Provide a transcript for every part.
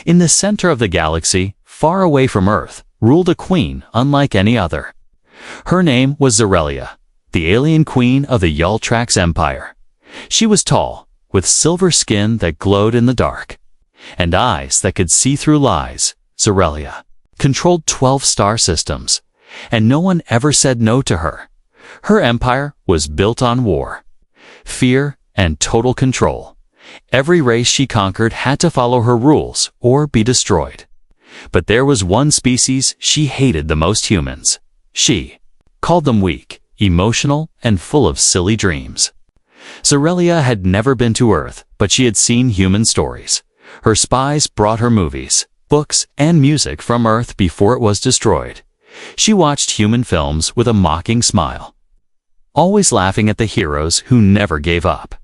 In the center of the galaxy, far away from Earth, ruled a queen unlike any other. Her name was Zorelia, the alien queen of the Yultrax Empire. She was tall, with silver skin that glowed in the dark, and eyes that could see through lies. Zorelia controlled 12 star systems, and no one ever said no to her. Her empire was built on war, fear, and total control. Every race she conquered had to follow her rules or be destroyed. But there was one species she hated the most: humans. She called them weak, emotional, and full of silly dreams. Zorelia had never been to Earth, but she had seen human stories. Her spies brought her movies, books, and music from Earth before it was destroyed. She watched human films with a mocking smile, always laughing at the heroes who never gave up.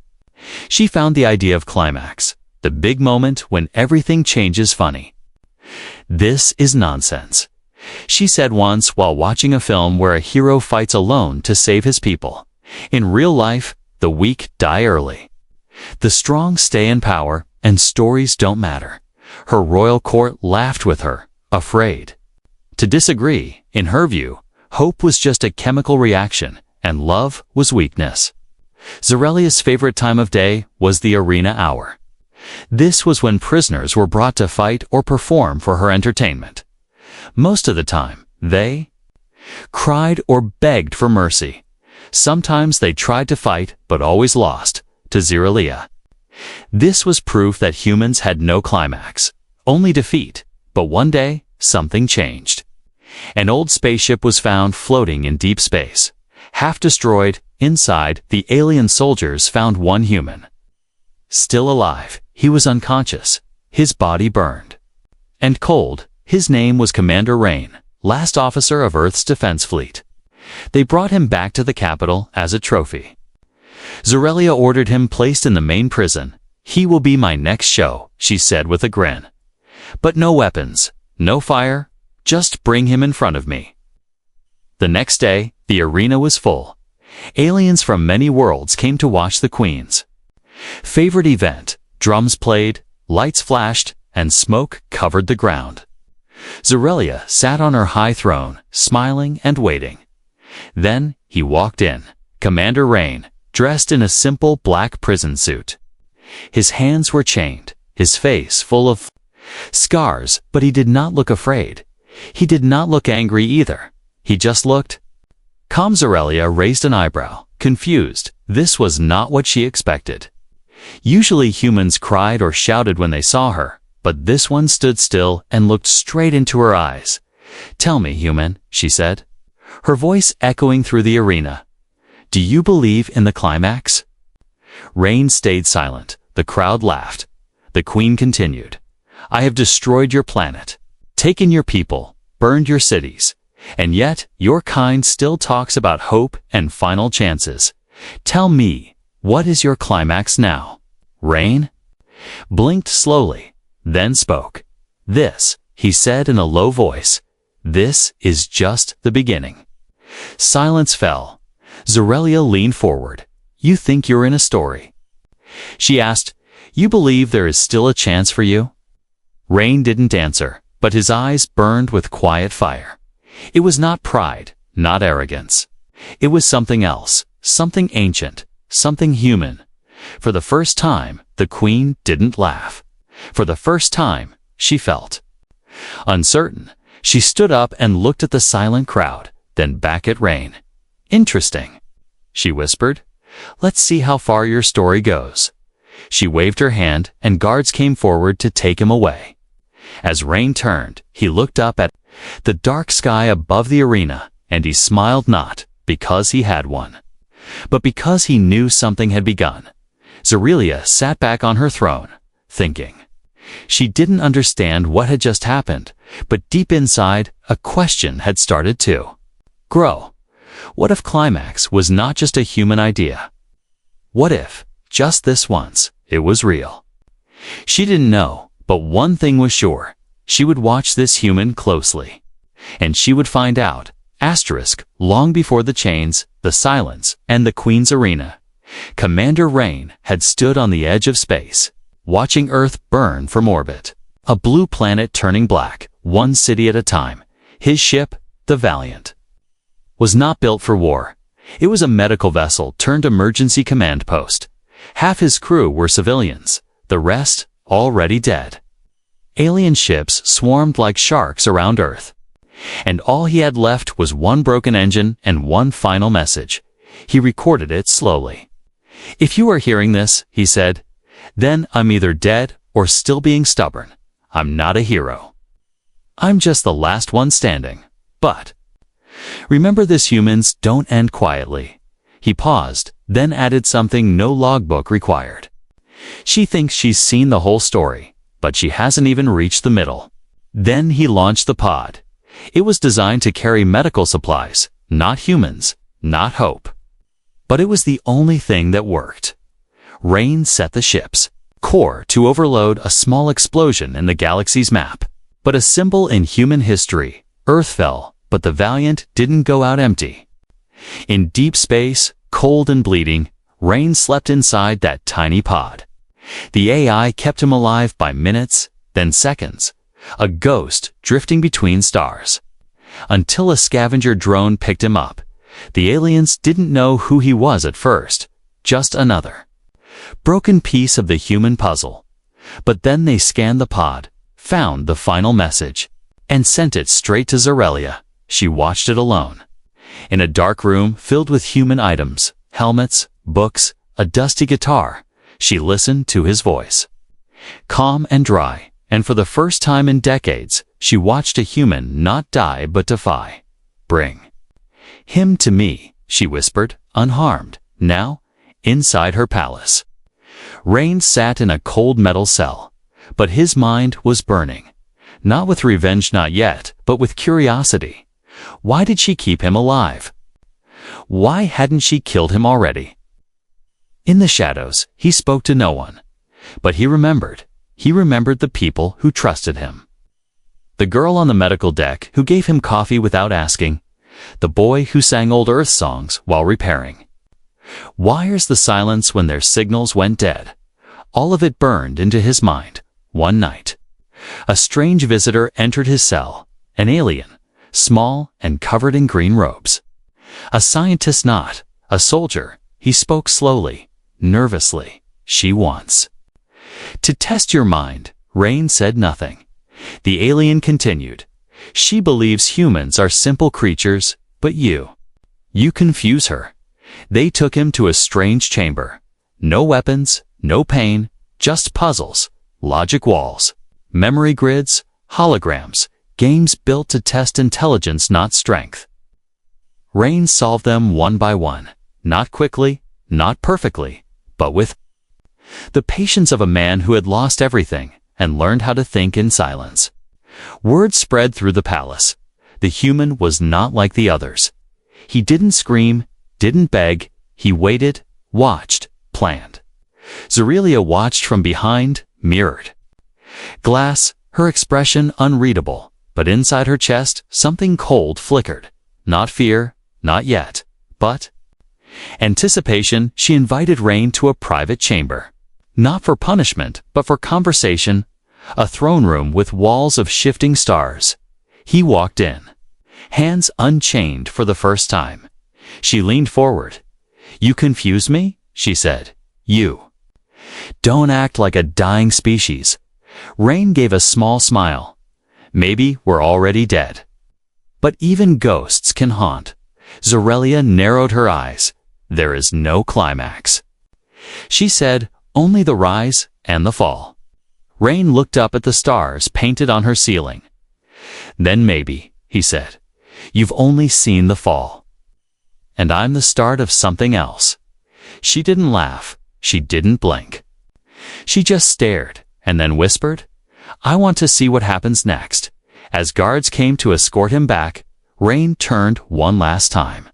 She found the idea of climax, the big moment when everything changes, funny. "This is nonsense," she said once while watching a film where a hero fights alone to save his people. In real life, the weak die early. The strong stay in power, and stories don't matter. Her royal court laughed with her, afraid to disagree. In her view, hope was just a chemical reaction, and love was weakness. Zorelia's favorite time of day was the arena hour. This was when prisoners were brought to fight or perform for her entertainment. Most of the time, they cried or begged for mercy. Sometimes they tried to fight, but always lost to Zorelia. This was proof that humans had no climax, only defeat. But one day, something changed. An old spaceship was found floating in deep space. Half destroyed, inside, the alien soldiers found one human. Still alive, he was unconscious, his body burned and cold. His name was Commander Rain, last officer of Earth's defense fleet. They brought him back to the capital as a trophy. Zorelia ordered him placed in the main prison. "He will be my next show," she said with a grin. "But no weapons, no fire, just bring him in front of me." The next day, the arena was full. Aliens from many worlds came to watch the queens. Favorite event: drums played, lights flashed, and smoke covered the ground. Zorelia sat on her high throne, smiling and waiting. Then he walked in, Commander Rain, dressed in a simple black prison suit. His hands were chained, his face full of scars, but he did not look afraid. He did not look angry either. He just looked calm. Zorelia raised an eyebrow, confused. This was not what she expected. Usually humans cried or shouted when they saw her, but this one stood still and looked straight into her eyes. "Tell me, human," she said, her voice echoing through the arena. "Do you believe in the climax?" Rain stayed silent. The crowd laughed. The queen continued, "I have destroyed your planet, taken your people, burned your cities, and yet your kind still talks about hope and final chances. Tell me, what is your climax now?" Rain blinked slowly, then spoke. "This," he said in a low voice, "this is just the beginning." Silence fell. Zorelia leaned forward. "You think you're in a story?" she asked. "You believe there is still a chance for you?" Rain didn't answer, but his eyes burned with quiet fire. It was not pride, not arrogance. It was something else, something ancient, something human. For the first time, the queen didn't laugh. For the first time, she felt uncertain. She stood up and looked at the silent crowd, then back at Rain. "Interesting," she whispered. "Let's see how far your story goes." She waved her hand, and guards came forward to take him away. As Rain turned, he looked up at the dark sky above the arena, and he smiled, not because he had won, but because he knew something had begun. Zorelia sat back on her throne, thinking. She didn't understand what had just happened, but deep inside, a question had started to grow. What if climax was not just a human idea? What if, just this once, it was real? She didn't know, but one thing was sure. She would watch this human closely. And she would find out, long before the chains, the silence, and the Queen's arena. Commander Rain had stood on the edge of space, watching Earth burn from orbit. A blue planet turning black, one city at a time. His ship, the Valiant, was not built for war. It was a medical vessel turned emergency command post. Half his crew were civilians, the rest already dead. Alien ships swarmed like sharks around Earth. And all he had left was one broken engine and one final message. He recorded it slowly. "If you are hearing this," he said, "then I'm either dead or still being stubborn. I'm not a hero. I'm just the last one standing. But remember this, humans don't end quietly." He paused, then added something no logbook required. "She thinks she's seen the whole story, but she hasn't even reached the middle." Then he launched the pod. It was designed to carry medical supplies, not humans, not hope. But it was the only thing that worked. Rain set the ship's core to overload, a small explosion in the galaxy's map. But a symbol in human history, Earth fell, but the Valiant didn't go out empty. In deep space, cold and bleeding, Rain slept inside that tiny pod. The AI kept him alive by minutes, then seconds, a ghost drifting between stars. Until a scavenger drone picked him up. The aliens didn't know who he was at first, just another broken piece of the human puzzle. But then they scanned the pod, found the final message, and sent it straight to Zorelia. She watched it alone. In a dark room filled with human items, helmets, books, a dusty guitar, she listened to his voice. Calm and dry, and for the first time in decades, she watched a human not die but defy. "Bring him to me," she whispered, unharmed, now, inside her palace. Rain sat in a cold metal cell, but his mind was burning. Not with revenge, not yet, but with curiosity. Why did she keep him alive? Why hadn't she killed him already? In the shadows, he spoke to no one. But he remembered. He remembered the people who trusted him. The girl on the medical deck who gave him coffee without asking. The boy who sang old Earth songs while repairing. Wires the silence when their signals went dead. All of it burned into his mind. One night, a strange visitor entered his cell, an alien, small and covered in green robes. A scientist, not a soldier. He spoke slowly, nervously. "She wants to test your mind." Rain said nothing. The alien continued. "She believes humans are simple creatures, but you confuse her." They took him to a strange chamber. No weapons, no pain, just puzzles, logic walls, memory grids, holograms, games built to test intelligence, not strength. Rain solved them one by one, not quickly, not perfectly, but with the patience of a man who had lost everything and learned how to think in silence. Word spread through the palace. The human was not like the others. He didn't scream, didn't beg. He waited, watched, planned. Zorelia watched from behind, mirrored glass, her expression unreadable, but inside her chest something cold flickered. Not fear, not yet, but anticipation. She invited Rain to a private chamber. Not for punishment, but for conversation. A throne room with walls of shifting stars. He walked in, hands unchained for the first time. She leaned forward. "You confuse me," she said. "You don't act like a dying species." Rain gave a small smile. "Maybe we're already dead. But even ghosts can haunt." Zorelia narrowed her eyes. "There is no climax," she said, "only the rise and the fall." Rain looked up at the stars painted on her ceiling. "Then maybe," he said, "you've only seen the fall. And I'm the start of something else." She didn't laugh. She didn't blink. She just stared, and then whispered, "I want to see what happens next." As guards came to escort him back, Rain turned one last time.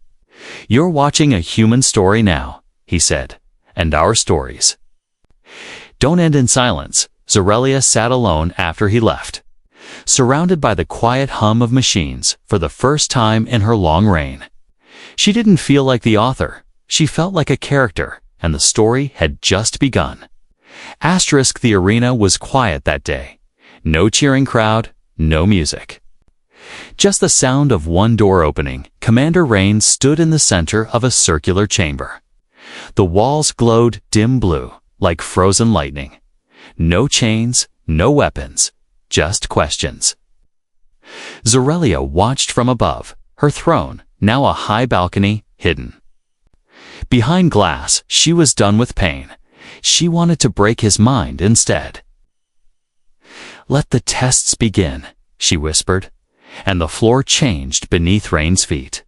"You're watching a human story now," he said, "and our stories don't end in silence." Zorelia sat alone after he left, surrounded by the quiet hum of machines for the first time in her long reign. She didn't feel like the author. She felt like a character, and the story had just begun. ** The arena was quiet that day. No cheering crowd, no music. Just the sound of one door opening. Commander Rain stood in the center of a circular chamber. The walls glowed dim blue, like frozen lightning. No chains, no weapons, just questions. Zorelia watched from above, her throne, now a high balcony, hidden. Behind glass, she was done with pain. She wanted to break his mind instead. "Let the tests begin," she whispered, and the floor changed beneath Rain's feet.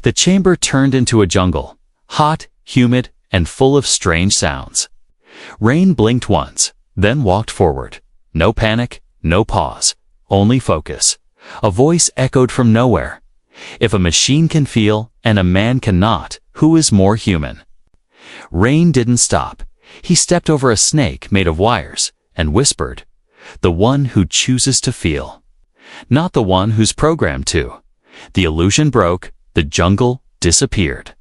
The chamber turned into a jungle, hot, humid, and full of strange sounds. Rain blinked once, then walked forward. No panic, no pause, only focus. A voice echoed from nowhere. "If a machine can feel, and a man cannot, who is more human?" Rain didn't stop. He stepped over a snake made of wires, and whispered, "The one who chooses to feel. Not the one who's programmed to." The illusion broke, the jungle disappeared.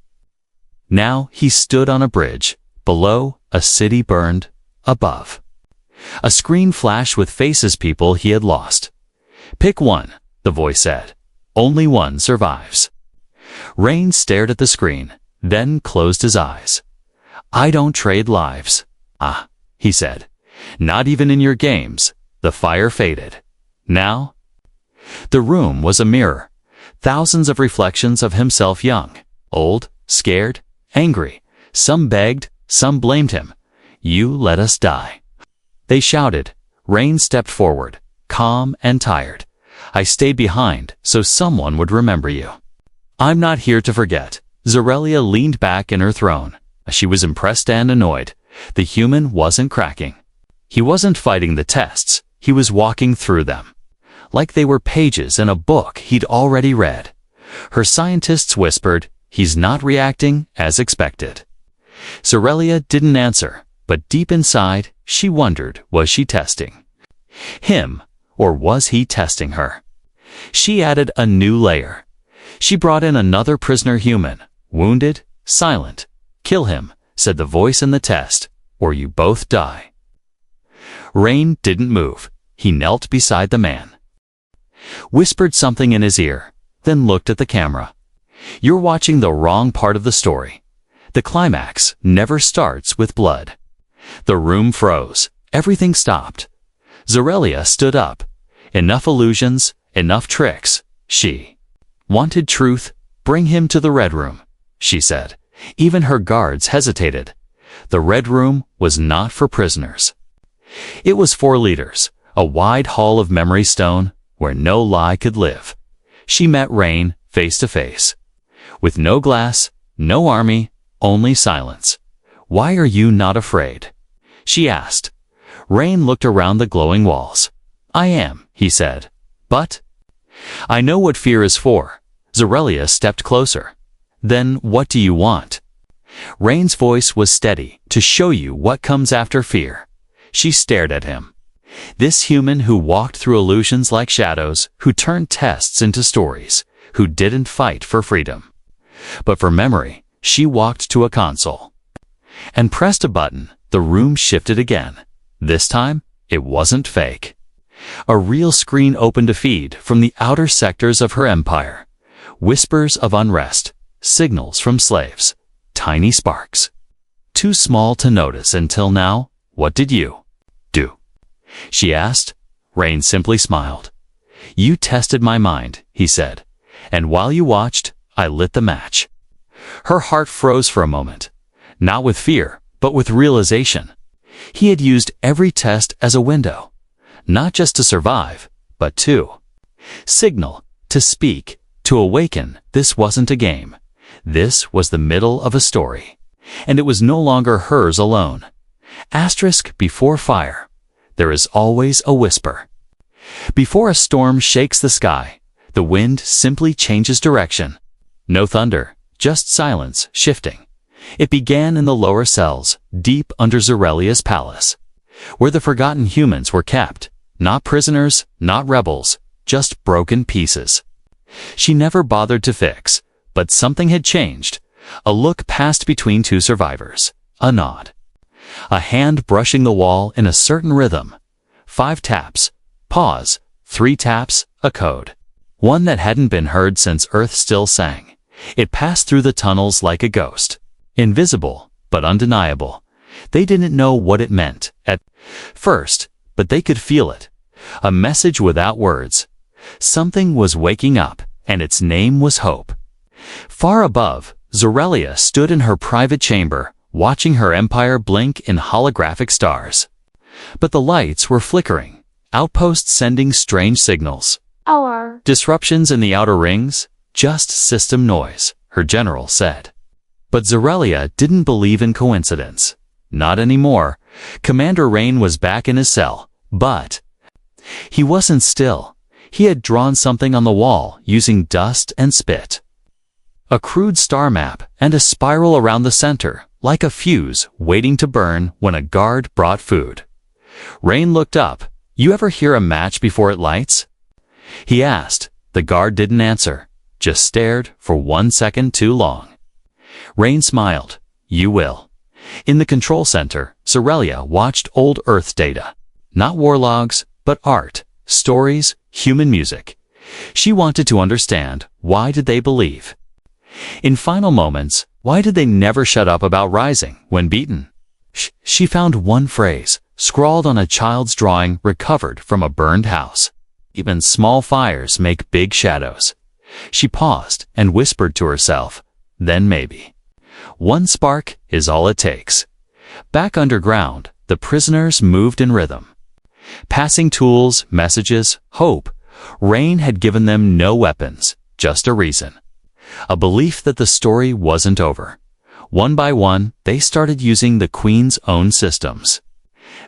Now he stood on a bridge. Below, a city burned. Above, a screen flashed with faces people he had lost. "Pick one," the voice said. "Only one survives." Rain stared at the screen, then closed his eyes. "I don't trade lives." "Ah," he said. "Not even in your games." The fire faded. Now? The room was a mirror. Thousands of reflections of himself, young, old, scared, angry. Some begged, some blamed him. "You let us die," they shouted. Rain stepped forward, calm and tired. "I stayed behind so someone would remember you. I'm not here to forget." Zorelia leaned back in her throne. She was impressed and annoyed. The human wasn't cracking. He wasn't fighting the tests. He was walking through them, like they were pages in a book he'd already read. Her scientists whispered, "He's not reacting as expected." Zorelia didn't answer, but deep inside, she wondered, was she testing him, or was he testing her? She added a new layer. She brought in another prisoner human, wounded, silent. "Kill him," said the voice in the test, "or you both die." Rain didn't move. He knelt beside the man, whispered something in his ear, then looked at the camera. "You're watching the wrong part of the story. The climax never starts with blood." The room froze. Everything stopped. Zorelia stood up. "Enough illusions, enough tricks." She wanted truth. "Bring him to the Red Room," she said. Even her guards hesitated. The Red Room was not for prisoners. It was for leaders, a wide hall of memory stone where no lie could live. She met Rain face to face. With no glass, no army, only silence. "Why are you not afraid?" she asked. Rain looked around the glowing walls. "I am," he said. "But I know what fear is for." Zorelia stepped closer. "Then what do you want?" Rain's voice was steady. "To show you what comes after fear." She stared at him. This human who walked through illusions like shadows, who turned tests into stories, who didn't fight for freedom, but for memory. She walked to a console and pressed a button. The room shifted again. This time, it wasn't fake. A real screen opened to feed from the outer sectors of her empire. Whispers of unrest, signals from slaves, tiny sparks. Too small to notice until now. "What did you do?" she asked. Rain simply smiled. "You tested my mind," he said, "and while you watched, I lit the match." Her heart froze for a moment, not with fear, but with realization. He had used every test as a window, not just to survive, but to signal, to speak, to awaken. This wasn't a game. This was the middle of a story, and it was no longer hers alone. Asterisk before fire, there is always a whisper. Before a storm shakes the sky, the wind simply changes direction. No thunder, just silence shifting. It began in the lower cells, deep under Zorelia's palace, where the forgotten humans were kept. Not prisoners, not rebels, just broken pieces. She never bothered to fix, but something had changed. A look passed between two survivors, a nod, a hand brushing the wall in a certain rhythm. 5 taps. Pause. 3 taps. A code. One that hadn't been heard since Earth still sang. It passed through the tunnels like a ghost. Invisible, but undeniable. They didn't know what it meant at first, but they could feel it. A message without words. Something was waking up, and its name was hope. Far above, Zorelia stood in her private chamber, watching her empire blink in holographic stars. But the lights were flickering, outposts sending strange signals. Disruptions in the outer rings, just system noise, her general said. But Zorelia didn't believe in coincidence. Not anymore. Commander Rain was back in his cell, but he wasn't still. He had drawn something on the wall using dust and spit. A crude star map and a spiral around the center, like a fuse waiting to burn when a guard brought food. Rain looked up. You ever hear a match before it lights? He asked. The guard didn't answer, just stared for 1 second too long. Rain smiled. You will. In the control center, Zorelia watched old Earth data. Not war logs, but art, stories, human music. She wanted to understand, why did they believe? In final moments, why did they never shut up about rising when beaten? She found one phrase, scrawled on a child's drawing recovered from a burned house. Even small fires make big shadows. She paused and whispered to herself, then maybe. One spark is all it takes. Back underground, the prisoners moved in rhythm. Passing tools, messages, hope. Rain had given them no weapons, just a reason. A belief that the story wasn't over. One by one, they started using the Queen's own systems.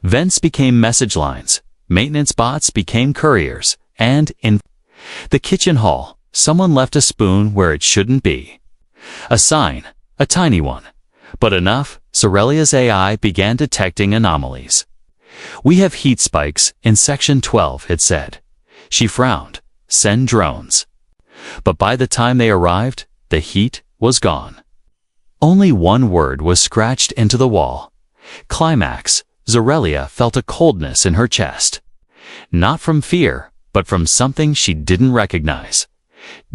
Vents became message lines, maintenance bots became couriers, and in the kitchen hall, someone left a spoon where it shouldn't be. A sign, a tiny one, but enough. Zorelia's AI began detecting anomalies. We have heat spikes in Section 12, it said. She frowned. Send drones. But by the time they arrived, the heat was gone. Only one word was scratched into the wall. Climax. Zorelia felt a coldness in her chest. Not from fear, but from something she didn't recognize.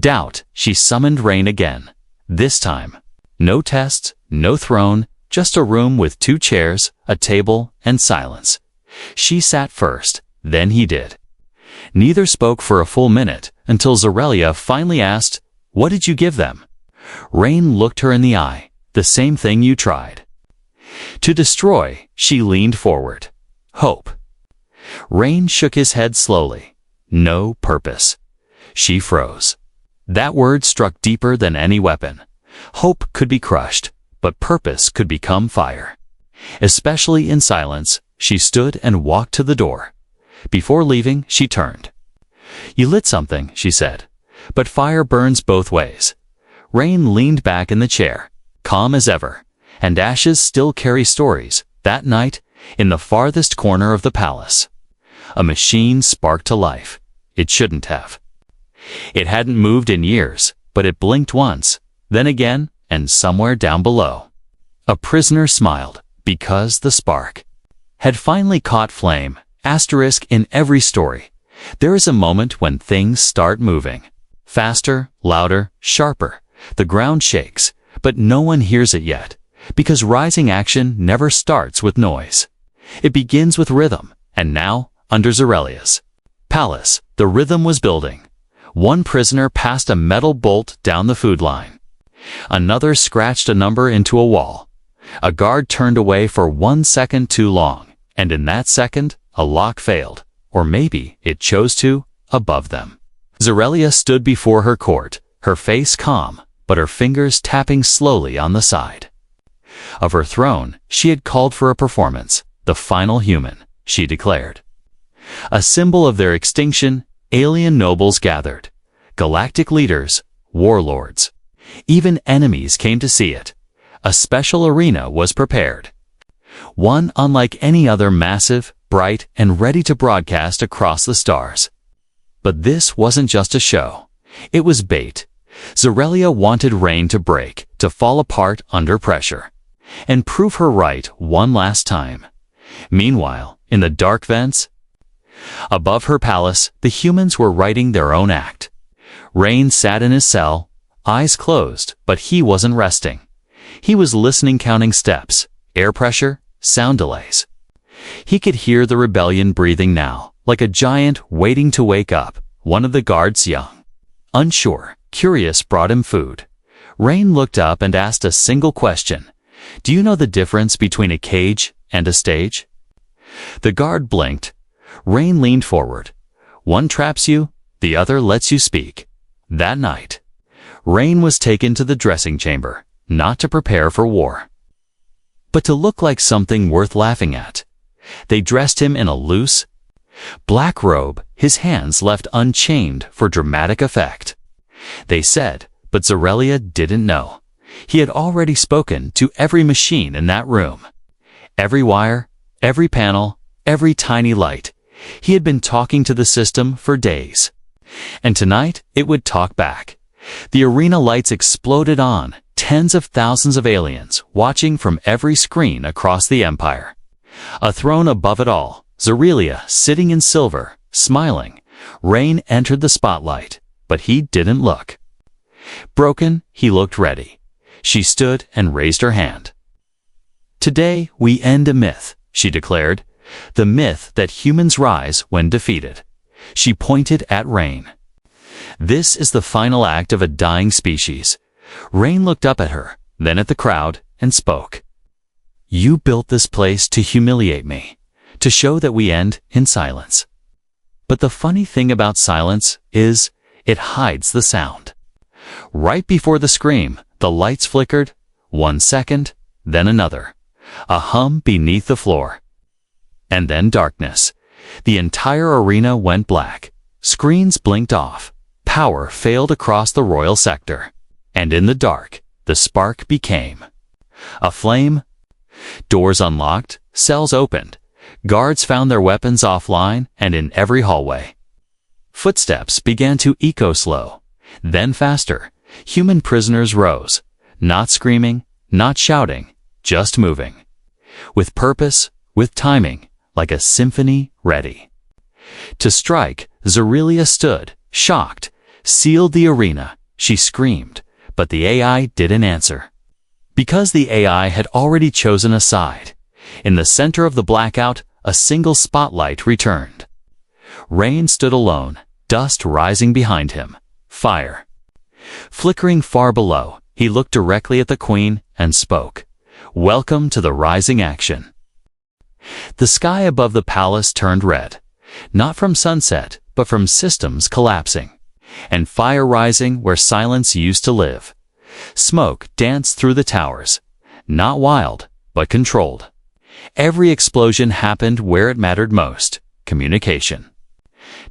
Doubt. She summoned Rain again. This time. No tests, no throne, just a room with 2 chairs, a table, and silence. She sat first, then he did. Neither spoke for a full minute until Zorelia finally asked, "What did you give them?" Rain looked her in the eye. "The same thing you tried to destroy." She leaned forward. "Hope." Rain shook his head slowly. "No purpose." She froze. That word struck deeper than any weapon. Hope could be crushed, but purpose could become fire. Especially in silence, she stood and walked to the door. Before leaving, she turned. "You lit something," she said, "but fire burns both ways." Rain leaned back in the chair, calm as ever, and ashes still carry stories. That night, in the farthest corner of the palace, a machine sparked to life. It shouldn't have. It hadn't moved in years, but it blinked once, then again, and somewhere down below. A prisoner smiled, because the spark had finally caught flame. Asterisk in every story. There is a moment when things start moving. Faster, louder, sharper. The ground shakes, but no one hears it yet, because rising action never starts with noise. It begins with rhythm, and now, under Zorelia's palace, the rhythm was building. One prisoner passed a metal bolt down the food line. Another scratched a number into a wall. A guard turned away for 1 second too long, and in that second, a lock failed, or maybe it chose to, above them. Zorelia stood before her court, her face calm, but her fingers tapping slowly on the side of her throne. She had called for a performance, the final human, she declared. A symbol of their extinction, alien nobles gathered. Galactic leaders, warlords. Even enemies came to see it. A special arena was prepared. One unlike any other, massive, bright, and ready to broadcast across the stars. But this wasn't just a show. It was bait. Zorelia wanted Rain to break, to fall apart under pressure, and prove her right one last time. Meanwhile, in the dark vents, Above her palace, the humans were writing their own act. Rain sat in his cell, eyes closed, but he wasn't resting. He was listening, counting steps, air pressure, sound delays. He could hear the rebellion breathing now, like a giant waiting to wake up. One of the guards, young, unsure, curious, brought him food. Rain looked up and asked a single question. "Do you know the difference between a cage and a stage?" The guard blinked. Rain leaned forward. "One traps you, the other lets you speak." That night, Rain was taken to the dressing chamber, not to prepare for war, but to look like something worth laughing at. They dressed him in a loose, black robe, his hands left unchained for dramatic effect. They said, but Zorelia didn't know. He had already spoken to every machine in that room. Every wire, every panel, every tiny light. He had been talking to the system for days. And tonight, it would talk back. The arena lights exploded on, tens of thousands of aliens watching from every screen across the Empire. A throne above it all, Zorelia sitting in silver, smiling. Rain entered the spotlight, but he didn't look. Broken, he looked ready. She stood and raised her hand. "Today we end a myth," she declared. "The myth that humans rise when defeated." She pointed at Rain. "This is the final act of a dying species." Rain looked up at her, then at the crowd, and spoke. "You built this place to humiliate me, to show that we end in silence. But the funny thing about silence is it hides the sound." Right before the scream, the lights flickered, 1 second, then another. A hum beneath the floor. And then darkness. The entire arena went black. Screens blinked off. Power failed across the royal sector. And in the dark, the spark became a flame. Doors unlocked, cells opened. Guards found their weapons offline and in every hallway. Footsteps began to echo slow, then faster. Human prisoners rose, not screaming, not shouting, just moving. With purpose, with timing, like a symphony ready. To strike, Zorelia stood, shocked, sealed the arena. She screamed, but the AI didn't answer. Because the AI had already chosen a side. In the center of the blackout, a single spotlight returned. Rain stood alone, dust rising behind him. Fire. Flickering far below, he looked directly at the Queen and spoke. "Welcome to the rising action." The sky above the palace turned red, not from sunset, but from systems collapsing, and fire rising where silence used to live. Smoke danced through the towers, not wild, but controlled. Every explosion happened where it mattered most: communication.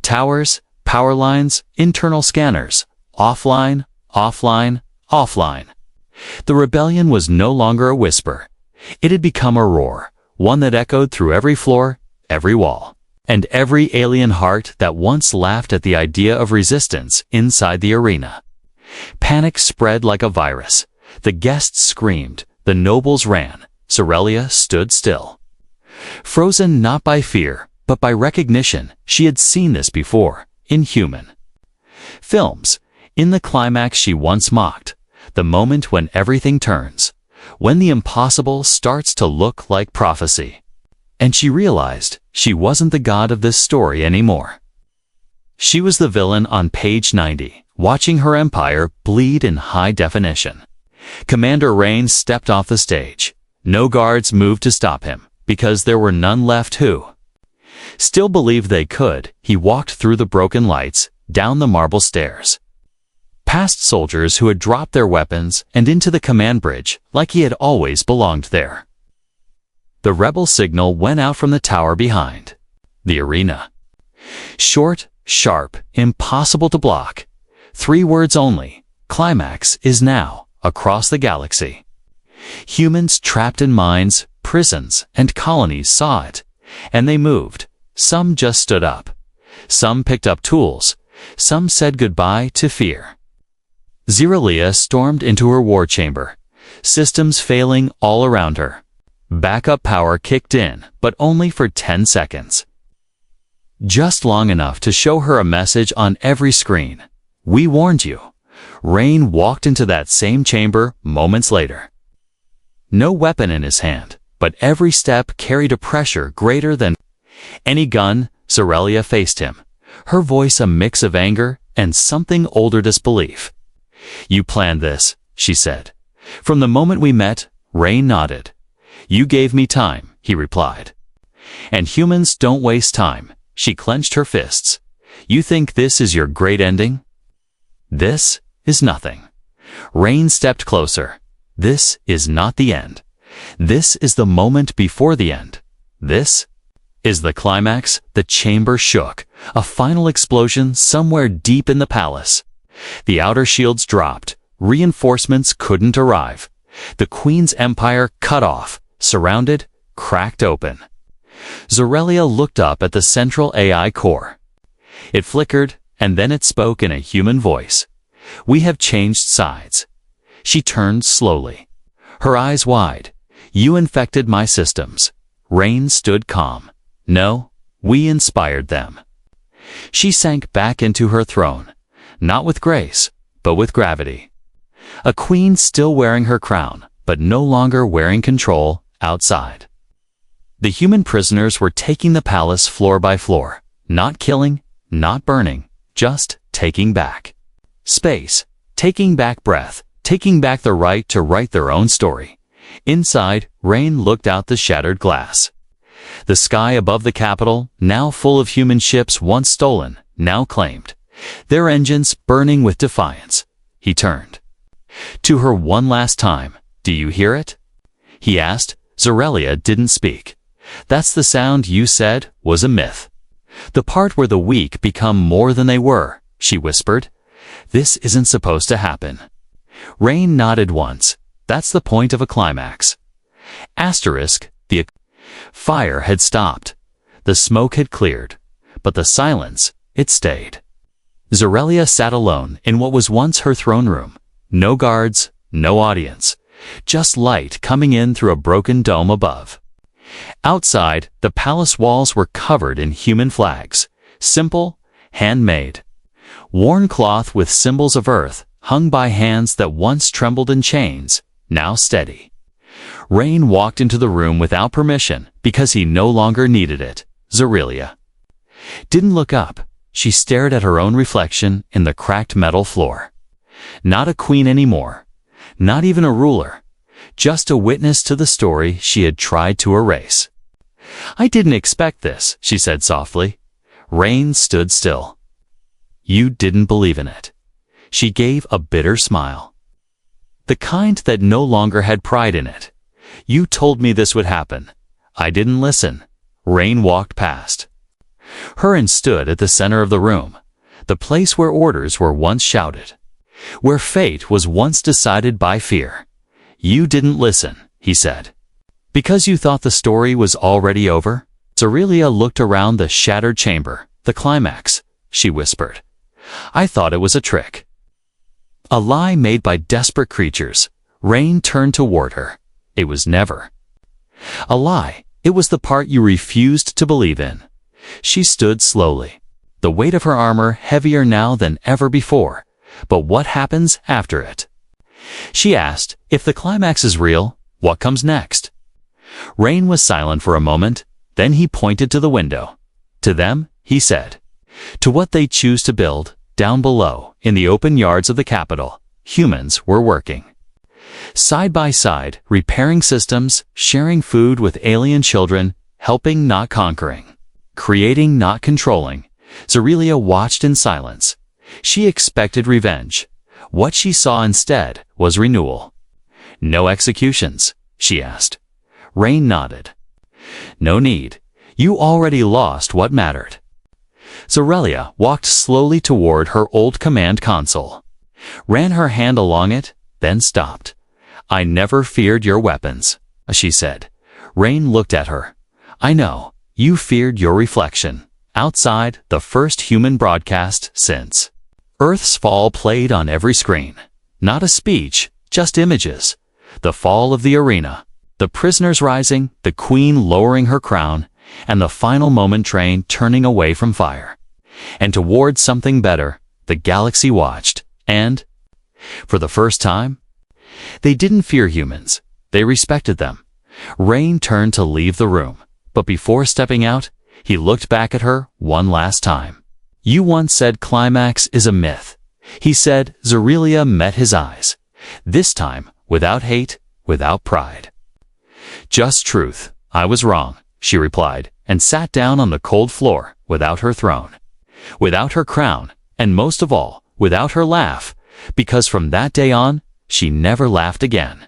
Towers, power lines, internal scanners, offline, offline, offline. The rebellion was no longer a whisper. It had become a roar, one that echoed through every floor, every wall, and every alien heart that once laughed at the idea of resistance inside the arena. Panic spread like a virus. The guests screamed, the nobles ran. Zorelia stood still. Frozen not by fear, but by recognition. She had seen this before, in human films. In the climax she once mocked, the moment when everything turns, when the impossible starts to look like prophecy. And she realized she wasn't the god of this story anymore. She was the villain on page 90, watching her empire bleed in high definition. Commander Rain stepped off the stage. No guards moved to stop him, because there were none left who still believed they could. He walked through the broken lights, down the marble stairs, past soldiers who had dropped their weapons, and into the command bridge, like he had always belonged there. The rebel signal went out from the tower behind the arena. Short, sharp, impossible to block. 3 words only. Climax is now, across the galaxy. Humans trapped in mines, prisons, and colonies saw it, and they moved. Some just stood up. Some picked up tools. Some said goodbye to fear. Zorelia stormed into her war chamber, systems failing all around her. Backup power kicked in, but only for 10 seconds. just long enough to show her a message on every screen. "We warned you." Rain walked into that same chamber moments later. No weapon in his hand, but every step carried a pressure greater than any gun. Zorelia faced him, her voice a mix of anger and something older disbelief. "You planned this," she said. "From the moment we met." Rain nodded. "You gave me time," he replied. "And humans don't waste time." She clenched her fists. "You think this is your great ending?" "This is nothing." Rain stepped closer. "This is not the end. This is the moment before the end. This is the climax." The chamber shook, a final explosion somewhere deep in the palace. The outer shields dropped. Reinforcements couldn't arrive. The Queen's empire cut off, surrounded, cracked open. Zorelia looked up at the central AI core. It flickered, and then it spoke in a human voice. "We have changed sides." She turned slowly, her eyes wide. "You infected my systems." Rain stood calm. "No, we inspired them." She sank back into her throne, not with grace, but with gravity. A queen still wearing her crown, but no longer wearing control outside. The human prisoners were taking the palace floor by floor, not killing, not burning, just taking back space, taking back breath, taking back the right to write their own story. Inside, Rain looked out the shattered glass. The sky above the capital, now full of human ships once stolen, now claimed, their engines burning with defiance. He turned to her one last time. "Do you hear it?" he asked. Zorelia didn't speak. "That's the sound you said was a myth. The part where the weak become more than they were," she whispered. "This isn't supposed to happen." Rain nodded once. "That's the point of a climax." Asterisk, the fire had stopped. The smoke had cleared. But the silence, it stayed. Zorelia sat alone in what was once her throne room. No guards, no audience. Just light coming in through a broken dome above. Outside, the palace walls were covered in human flags. Simple, handmade. Worn cloth with symbols of Earth, hung by hands that once trembled in chains, now steady. Rain walked into the room without permission because he no longer needed it. Zorelia didn't look up. She stared at her own reflection in the cracked metal floor. Not a queen anymore. Not even a ruler. Just a witness to the story she had tried to erase. "I didn't expect this," she said softly. Rain stood still. "You didn't believe in it." She gave a bitter smile. "The kind that no longer had pride in it. You told me this would happen. I didn't listen." Rain walked past her and stood at the center of the room, the place where orders were once shouted, where fate was once decided by fear. "You didn't listen," he said. "Because you thought the story was already over?" Zorelia looked around the shattered chamber. "The climax," she whispered. "I thought it was a trick. A lie made by desperate creatures." Rain turned toward her. "It was never a lie. It was the part you refused to believe in." She stood slowly, the weight of her armor heavier now than ever before. "But what happens after it?" she asked. "If the climax is real, what comes next?" Rain was silent for a moment. Then he pointed to the window. "To them," he said. "To what they choose to build. Down below, in the open yards of the capital, humans were working. Side by side, repairing systems, sharing food with alien children, helping not conquering, creating not controlling." Zorelia watched in silence. She expected revenge. What she saw instead was renewal. "No executions?" she asked. Rain nodded. "No need. You already lost what mattered." Zorelia walked slowly toward her old command console, ran her hand along it, then stopped. "I never feared your weapons," she said. Rain looked at her. "I know. You feared your reflection." Outside, the first human broadcast since Earth's fall played on every screen. Not a speech, just images. The fall of the arena, the prisoners rising, the queen lowering her crown, and the final moment train turning away from fire. And towards something better, the galaxy watched, and, for the first time, they didn't fear humans. They respected them. Rain turned to leave the room, but before stepping out, he looked back at her one last time. You once said climax is a myth. He said. Zerelia met his eyes. This time, without hate, without pride. Just truth. I was wrong, she replied, and sat down on the cold floor, without her throne, without her crown, and most of all, without her laugh, because from that day on, she never laughed again.